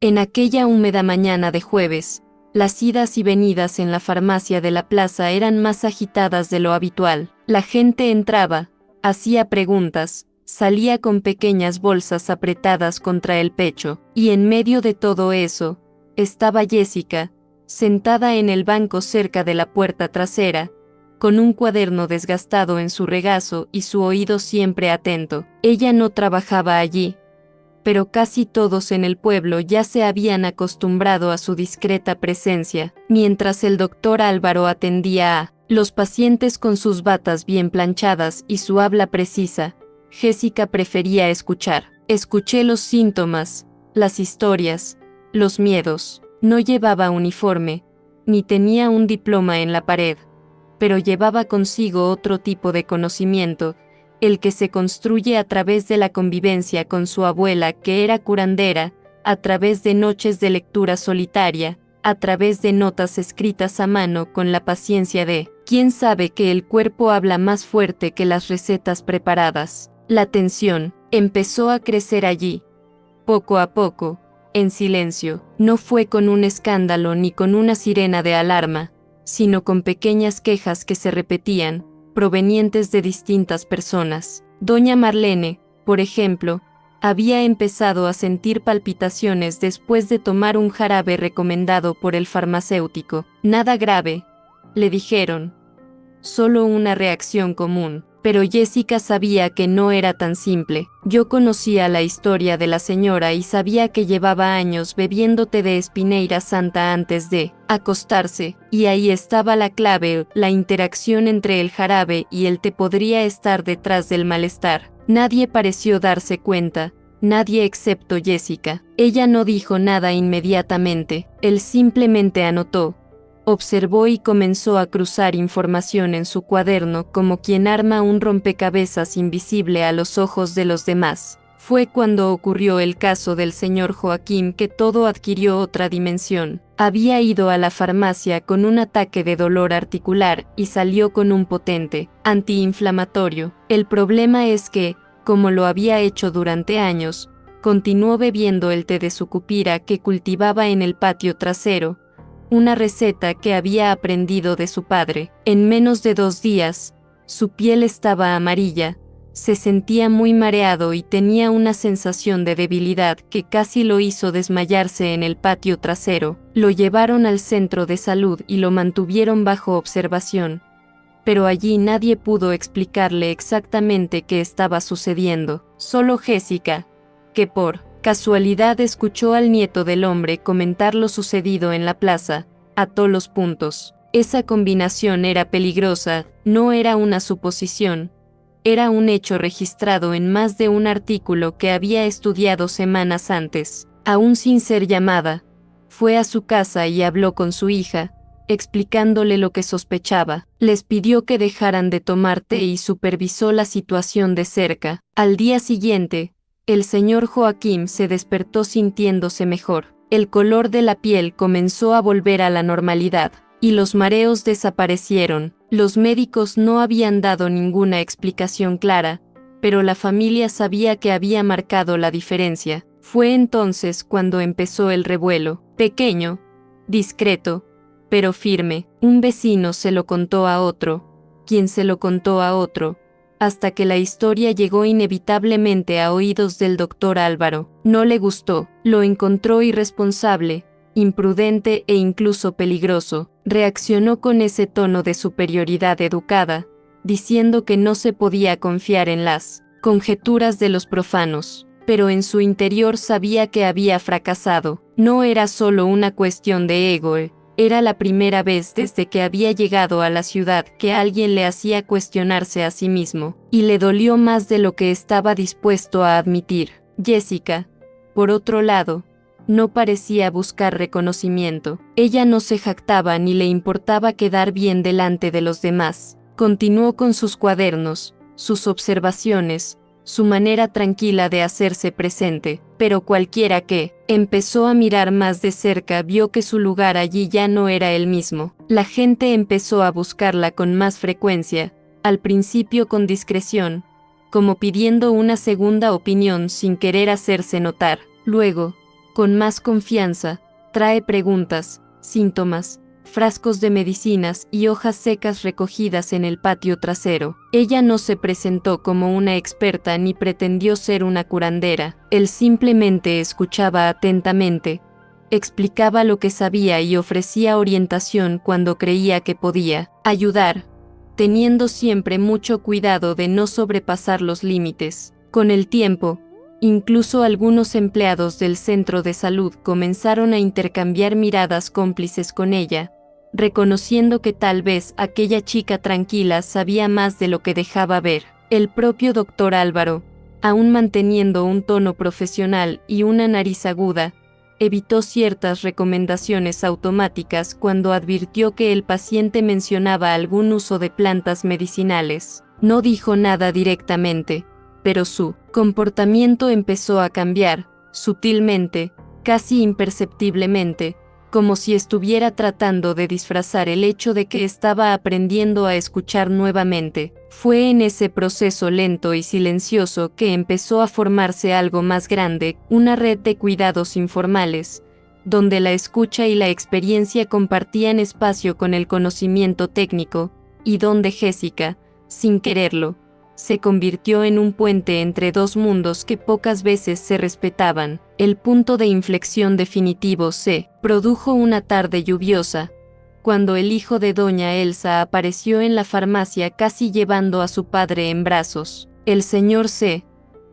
En aquella húmeda mañana de jueves, las idas y venidas en la farmacia de la plaza eran más agitadas de lo habitual. La gente entraba, hacía preguntas, salía con pequeñas bolsas apretadas contra el pecho, y en medio de todo eso, estaba Jessica, sentada en el banco cerca de la puerta trasera, con un cuaderno desgastado en su regazo y su oído siempre atento. Ella no trabajaba allí, pero casi todos en el pueblo ya se habían acostumbrado a su discreta presencia, mientras el doctor Álvaro atendía a los pacientes con sus batas bien planchadas y su habla precisa. Jessica prefería escuchar. Escuché los síntomas, las historias, los miedos. No llevaba uniforme, ni tenía un diploma en la pared, pero llevaba consigo otro tipo de conocimiento, el que se construye a través de la convivencia con su abuela, que era curandera, a través de noches de lectura solitaria, a través de notas escritas a mano con la paciencia de quien sabe que el cuerpo habla más fuerte que las recetas preparadas. La tensión empezó a crecer allí, poco a poco, en silencio. No fue con un escándalo ni con una sirena de alarma, sino con pequeñas quejas que se repetían, provenientes de distintas personas. Doña Marlene, por ejemplo, había empezado a sentir palpitaciones después de tomar un jarabe recomendado por el farmacéutico. Nada grave, le dijeron. Solo una reacción común. Pero Jessica sabía que no era tan simple. Yo conocía la historia de la señora y sabía que llevaba años bebiendo té de espineira santa antes de acostarse, y ahí estaba la clave. La interacción entre el jarabe y el té podría estar detrás del malestar. Nadie pareció darse cuenta, nadie excepto Jessica. Ella no dijo nada inmediatamente, él simplemente anotó. Observó y comenzó a cruzar información en su cuaderno como quien arma un rompecabezas invisible a los ojos de los demás. Fue cuando ocurrió el caso del señor Joaquín que todo adquirió otra dimensión. Había ido a la farmacia con un ataque de dolor articular y salió con un potente antiinflamatorio. El problema es que, como lo había hecho durante años, continuó bebiendo el té de sucupira que cultivaba en el patio trasero, una receta que había aprendido de su padre. En menos de 2 días, su piel estaba amarilla, se sentía muy mareado y tenía una sensación de debilidad que casi lo hizo desmayarse en el patio trasero. Lo llevaron al centro de salud y lo mantuvieron bajo observación, pero allí nadie pudo explicarle exactamente qué estaba sucediendo. Solo Jessica, que por casualidad escuchó al nieto del hombre comentar lo sucedido en la plaza, ató los puntos. Esa combinación era peligrosa, no era una suposición, era un hecho registrado en más de un artículo que había estudiado semanas antes. Aún sin ser llamada, fue a su casa y habló con su hija, explicándole lo que sospechaba. Les pidió que dejaran de tomar té y supervisó la situación de cerca. Al día siguiente, el señor Joaquín se despertó sintiéndose mejor. El color de la piel comenzó a volver a la normalidad, y los mareos desaparecieron. Los médicos no habían dado ninguna explicación clara, pero la familia sabía que había marcado la diferencia. Fue entonces cuando empezó el revuelo. Pequeño, discreto, pero firme. Un vecino se lo contó a otro, quien se lo contó a otro, hasta que la historia llegó inevitablemente a oídos del doctor Álvaro. No le gustó, lo encontró irresponsable, imprudente e incluso peligroso. Reaccionó con ese tono de superioridad educada, diciendo que no se podía confiar en las conjeturas de los profanos, pero en su interior sabía que había fracasado. No era solo una cuestión de ego, era la primera vez desde que había llegado a la ciudad que alguien le hacía cuestionarse a sí mismo, y le dolió más de lo que estaba dispuesto a admitir. Jessica, por otro lado, no parecía buscar reconocimiento. Ella no se jactaba ni le importaba quedar bien delante de los demás. Continuó con sus cuadernos, sus observaciones, su manera tranquila de hacerse presente, pero cualquiera que empezó a mirar más de cerca vio que su lugar allí ya no era el mismo. La gente empezó a buscarla con más frecuencia, al principio con discreción, como pidiendo una segunda opinión sin querer hacerse notar. Luego, con más confianza, trae preguntas, síntomas, frascos de medicinas y hojas secas recogidas en el patio trasero. Ella no se presentó como una experta ni pretendió ser una curandera. Él simplemente escuchaba atentamente, explicaba lo que sabía y ofrecía orientación cuando creía que podía ayudar, teniendo siempre mucho cuidado de no sobrepasar los límites. Con el tiempo, incluso algunos empleados del centro de salud comenzaron a intercambiar miradas cómplices con ella, reconociendo que tal vez aquella chica tranquila sabía más de lo que dejaba ver. El propio doctor Álvaro, aún manteniendo un tono profesional y una nariz aguda, evitó ciertas recomendaciones automáticas cuando advirtió que el paciente mencionaba algún uso de plantas medicinales. No dijo nada directamente, pero su comportamiento empezó a cambiar, sutilmente, casi imperceptiblemente, como si estuviera tratando de disfrazar el hecho de que estaba aprendiendo a escuchar nuevamente. Fue en ese proceso lento y silencioso que empezó a formarse algo más grande, una red de cuidados informales, donde la escucha y la experiencia compartían espacio con el conocimiento técnico, y donde Jessica, sin quererlo, se convirtió en un puente entre dos mundos que pocas veces se respetaban. El punto de inflexión definitivo se produjo una tarde lluviosa, cuando el hijo de doña Elsa apareció en la farmacia casi llevando a su padre en brazos. El señor C.,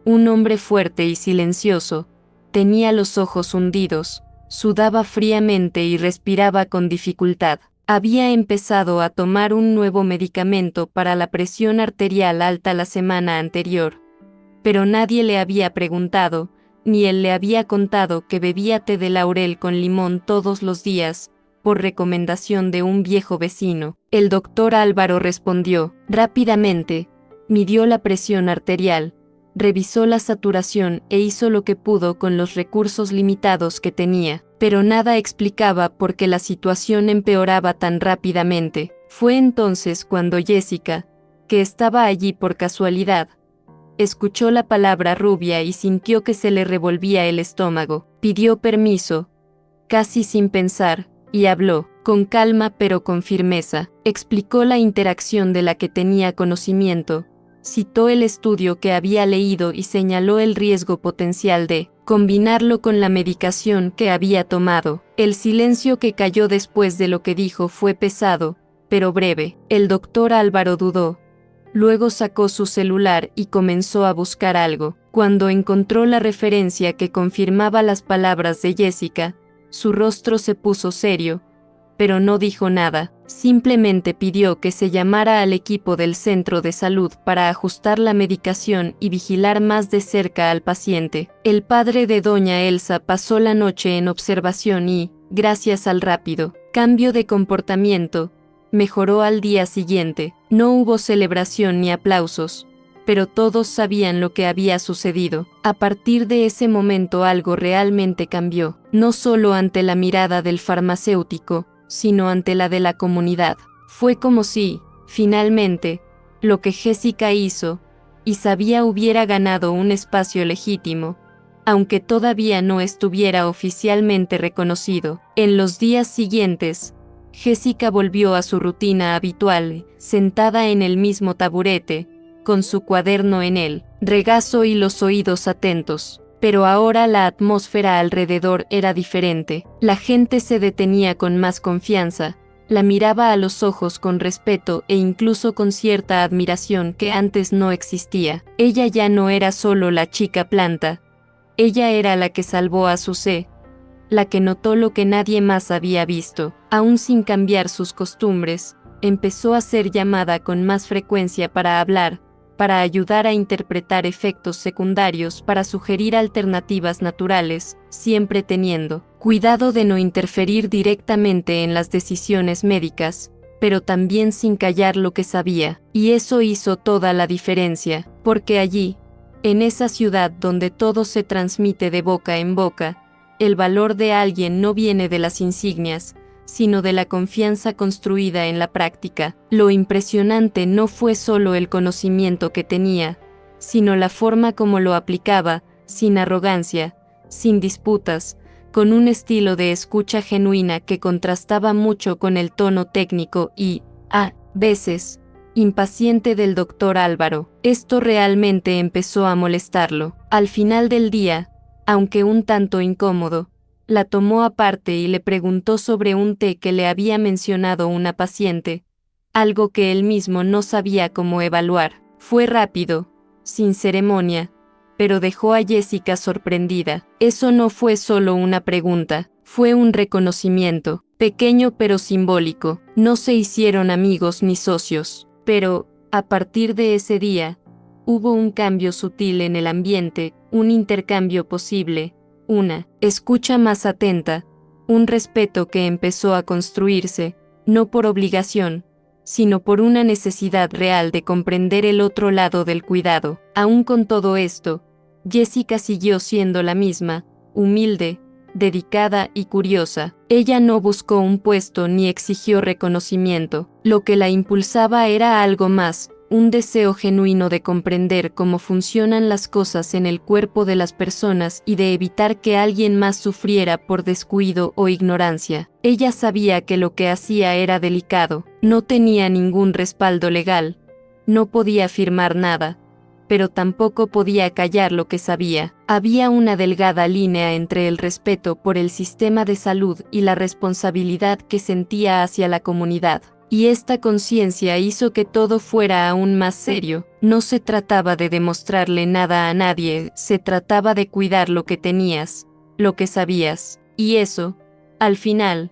un hombre fuerte y silencioso, tenía los ojos hundidos, sudaba fríamente y respiraba con dificultad. Había empezado a tomar un nuevo medicamento para la presión arterial alta la semana anterior, pero nadie le había preguntado, ni él le había contado que bebía té de laurel con limón todos los días, por recomendación de un viejo vecino. El doctor Álvaro respondió rápidamente, midió la presión arterial, revisó la saturación e hizo lo que pudo con los recursos limitados que tenía, pero nada explicaba por qué la situación empeoraba tan rápidamente. Fue entonces cuando Jessica, que estaba allí por casualidad, escuchó la palabra rubia y sintió que se le revolvía el estómago. Pidió permiso, casi sin pensar, y habló, con calma pero con firmeza. Explicó la interacción de la que tenía conocimiento, citó el estudio que había leído y señaló el riesgo potencial de combinarlo con la medicación que había tomado. El silencio que cayó después de lo que dijo fue pesado, pero breve. El doctor Álvaro dudó. Luego sacó su celular y comenzó a buscar algo. Cuando encontró la referencia que confirmaba las palabras de Jessica, su rostro se puso serio, pero no dijo nada. Simplemente pidió que se llamara al equipo del centro de salud para ajustar la medicación y vigilar más de cerca al paciente. El padre de doña Elsa pasó la noche en observación y, gracias al rápido cambio de comportamiento, mejoró al día siguiente. No hubo celebración ni aplausos, pero todos sabían lo que había sucedido. A partir de ese momento algo realmente cambió, no solo ante la mirada del farmacéutico, sino ante la de la comunidad. Fue como si, finalmente, lo que Jessica hizo, y sabía hubiera ganado un espacio legítimo, aunque todavía no estuviera oficialmente reconocido. En los días siguientes, Jessica volvió a su rutina habitual, sentada en el mismo taburete, con su cuaderno en el regazo y los oídos atentos. Pero ahora la atmósfera alrededor era diferente. La gente se detenía con más confianza, la miraba a los ojos con respeto e incluso con cierta admiración que antes no existía. Ella ya no era solo la chica planta, ella era la que salvó a su C, la que notó lo que nadie más había visto. Aún sin cambiar sus costumbres, empezó a ser llamada con más frecuencia para hablar, para ayudar a interpretar efectos secundarios, para sugerir alternativas naturales, siempre teniendo cuidado de no interferir directamente en las decisiones médicas, pero también sin callar lo que sabía. Y eso hizo toda la diferencia, porque allí, en esa ciudad donde todo se transmite de boca en boca, el valor de alguien no viene de las insignias, sino de la confianza construida en la práctica. Lo impresionante no fue solo el conocimiento que tenía, sino la forma como lo aplicaba, sin arrogancia, sin disputas, con un estilo de escucha genuina que contrastaba mucho con el tono técnico y, a veces, impaciente del doctor Álvaro. Esto realmente empezó a molestarlo. Al final del día, aunque un tanto incómodo, la tomó aparte y le preguntó sobre un té que le había mencionado una paciente, algo que él mismo no sabía cómo evaluar. Fue rápido, sin ceremonia, pero dejó a Jessica sorprendida. Eso no fue solo una pregunta, fue un reconocimiento, pequeño pero simbólico. No se hicieron amigos ni socios, pero, a partir de ese día, hubo un cambio sutil en el ambiente, un intercambio posible, una escucha más atenta, un respeto que empezó a construirse, no por obligación, sino por una necesidad real de comprender el otro lado del cuidado. Aún con todo esto, Jessica siguió siendo la misma, humilde, dedicada y curiosa. Ella no buscó un puesto ni exigió reconocimiento. Lo que la impulsaba era algo más, un deseo genuino de comprender cómo funcionan las cosas en el cuerpo de las personas y de evitar que alguien más sufriera por descuido o ignorancia. Ella sabía que lo que hacía era delicado, no tenía ningún respaldo legal, no podía afirmar nada, pero tampoco podía callar lo que sabía. Había una delgada línea entre el respeto por el sistema de salud y la responsabilidad que sentía hacia la comunidad. Y esta conciencia hizo que todo fuera aún más serio. No se trataba de demostrarle nada a nadie, se trataba de cuidar lo que tenías, lo que sabías. Y eso, al final,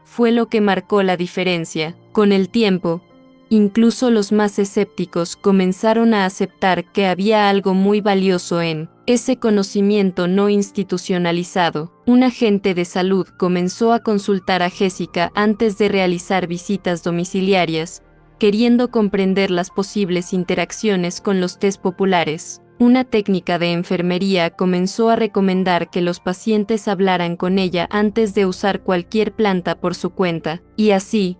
fue lo que marcó la diferencia. Con el tiempo, incluso los más escépticos comenzaron a aceptar que había algo muy valioso en ese conocimiento no institucionalizado. Un agente de salud comenzó a consultar a Jessica antes de realizar visitas domiciliarias, queriendo comprender las posibles interacciones con los tés populares. Una técnica de enfermería comenzó a recomendar que los pacientes hablaran con ella antes de usar cualquier planta por su cuenta, y así,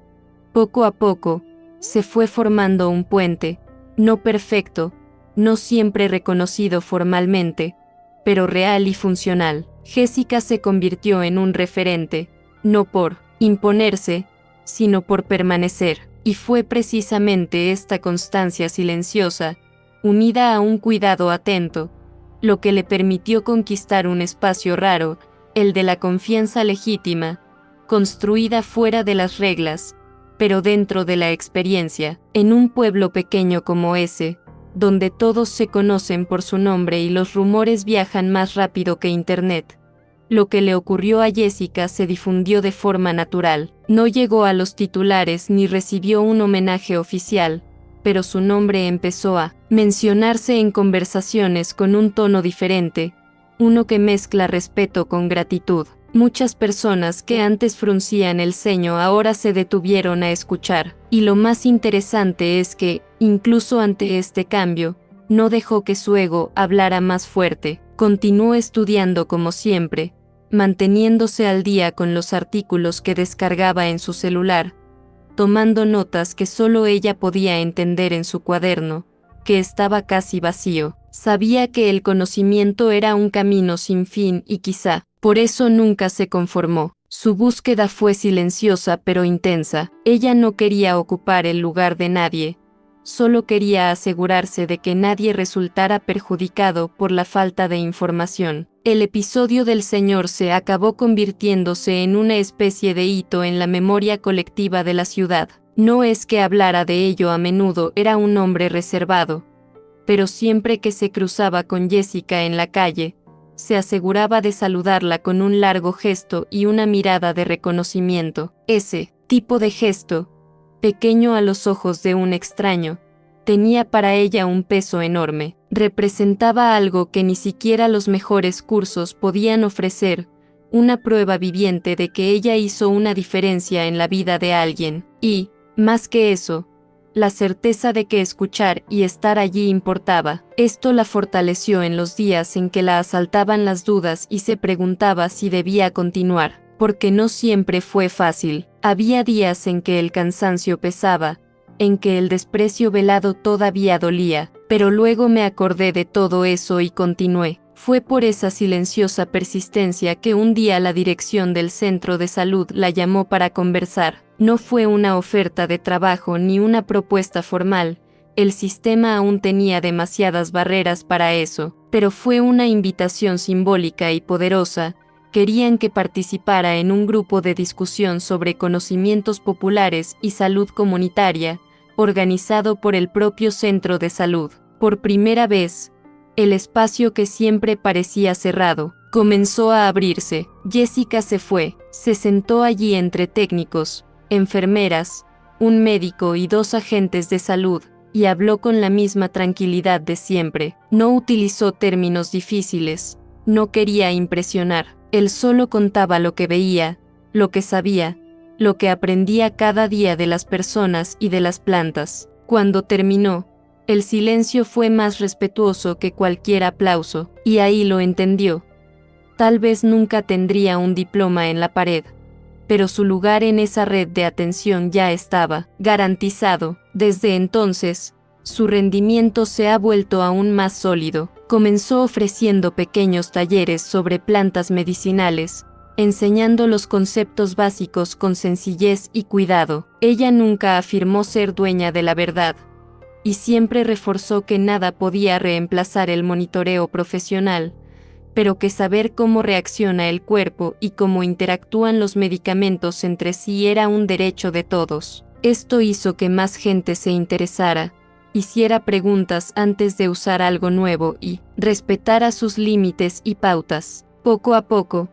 poco a poco, se fue formando un puente, no perfecto, no siempre reconocido formalmente, pero real y funcional. Jessica se convirtió en un referente, no por imponerse, sino por permanecer, y fue precisamente esta constancia silenciosa, unida a un cuidado atento, lo que le permitió conquistar un espacio raro, el de la confianza legítima, construida fuera de las reglas, pero dentro de la experiencia. En un pueblo pequeño como ese, donde todos se conocen por su nombre y los rumores viajan más rápido que Internet, lo que le ocurrió a Jessica se difundió de forma natural. No llegó a los titulares ni recibió un homenaje oficial, pero su nombre empezó a mencionarse en conversaciones con un tono diferente, uno que mezcla respeto con gratitud. Muchas personas que antes fruncían el ceño ahora se detuvieron a escuchar, y lo más interesante es que, incluso ante este cambio, no dejó que su ego hablara más fuerte. Continuó estudiando como siempre, manteniéndose al día con los artículos que descargaba en su celular, tomando notas que solo ella podía entender en su cuaderno, que estaba casi vacío. Sabía que el conocimiento era un camino sin fin y quizá, por eso nunca se conformó. Su búsqueda fue silenciosa pero intensa. Ella no quería ocupar el lugar de nadie, solo quería asegurarse de que nadie resultara perjudicado por la falta de información. El episodio del Señor se acabó convirtiéndose en una especie de hito en la memoria colectiva de la ciudad. No es que hablara de ello a menudo, era un hombre reservado, pero siempre que se cruzaba con Jessica en la calle, se aseguraba de saludarla con un largo gesto y una mirada de reconocimiento. Ese tipo de gesto, pequeño a los ojos de un extraño, tenía para ella un peso enorme. Representaba algo que ni siquiera los mejores cursos podían ofrecer, una prueba viviente de que ella hizo una diferencia en la vida de alguien. Y, más que eso, la certeza de que escuchar y estar allí importaba. Esto la fortaleció en los días en que la asaltaban las dudas y se preguntaba si debía continuar, porque no siempre fue fácil. Había días en que el cansancio pesaba, en que el desprecio velado todavía dolía, pero luego me acordé de todo eso y continué. Fue por esa silenciosa persistencia que un día la dirección del centro de salud la llamó para conversar. No fue una oferta de trabajo ni una propuesta formal, el sistema aún tenía demasiadas barreras para eso, pero fue una invitación simbólica y poderosa. Querían que participara en un grupo de discusión sobre conocimientos populares y salud comunitaria, organizado por el propio centro de salud. Por primera vez, el espacio que siempre parecía cerrado, comenzó a abrirse. Jessica se fue, se sentó allí entre técnicos, enfermeras, un médico y 2 agentes de salud, y habló con la misma tranquilidad de siempre. No utilizó términos difíciles, no quería impresionar, él solo contaba lo que veía, lo que sabía, lo que aprendía cada día de las personas y de las plantas. Cuando terminó, el silencio fue más respetuoso que cualquier aplauso, y ahí lo entendió. Tal vez nunca tendría un diploma en la pared, pero su lugar en esa red de atención ya estaba garantizado. Desde entonces, su rendimiento se ha vuelto aún más sólido. Comenzó ofreciendo pequeños talleres sobre plantas medicinales, enseñando los conceptos básicos con sencillez y cuidado. Ella nunca afirmó ser dueña de la verdad, y siempre reforzó que nada podía reemplazar el monitoreo profesional, pero que saber cómo reacciona el cuerpo y cómo interactúan los medicamentos entre sí era un derecho de todos. Esto hizo que más gente se interesara, hiciera preguntas antes de usar algo nuevo y respetara sus límites y pautas. Poco a poco,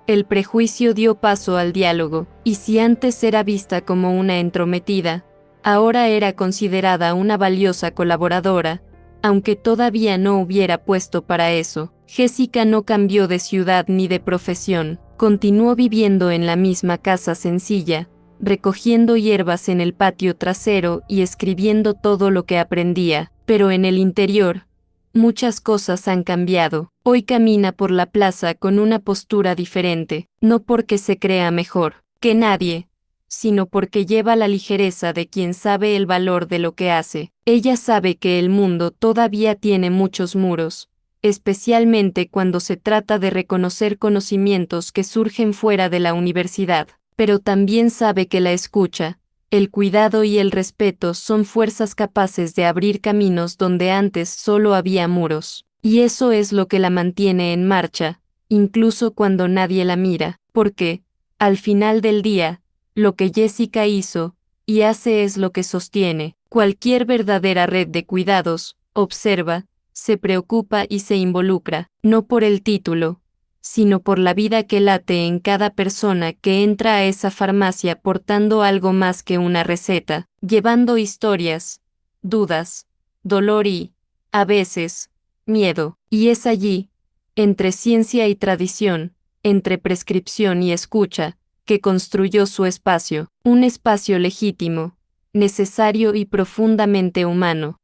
el prejuicio dio paso al diálogo, y si antes era vista como una entrometida, ahora era considerada una valiosa colaboradora, aunque todavía no hubiera puesto para eso. Jessica no cambió de ciudad ni de profesión, continuó viviendo en la misma casa sencilla, recogiendo hierbas en el patio trasero y escribiendo todo lo que aprendía, pero en el interior, muchas cosas han cambiado. Hoy camina por la plaza con una postura diferente, no porque se crea mejor que nadie, sino porque lleva la ligereza de quien sabe el valor de lo que hace. Ella sabe que el mundo todavía tiene muchos muros, especialmente cuando se trata de reconocer conocimientos que surgen fuera de la universidad, pero también sabe que la escucha, el cuidado y el respeto son fuerzas capaces de abrir caminos donde antes solo había muros, y eso es lo que la mantiene en marcha, incluso cuando nadie la mira, porque, al final del día, lo que Jessica hizo y hace es lo que sostiene cualquier verdadera red de cuidados. Observa, se preocupa y se involucra, no por el título, sino por la vida que late en cada persona que entra a esa farmacia portando algo más que una receta, llevando historias, dudas, dolor y, a veces, miedo. Y es allí, entre ciencia y tradición, entre prescripción y escucha, que construyó su espacio, un espacio legítimo, necesario y profundamente humano.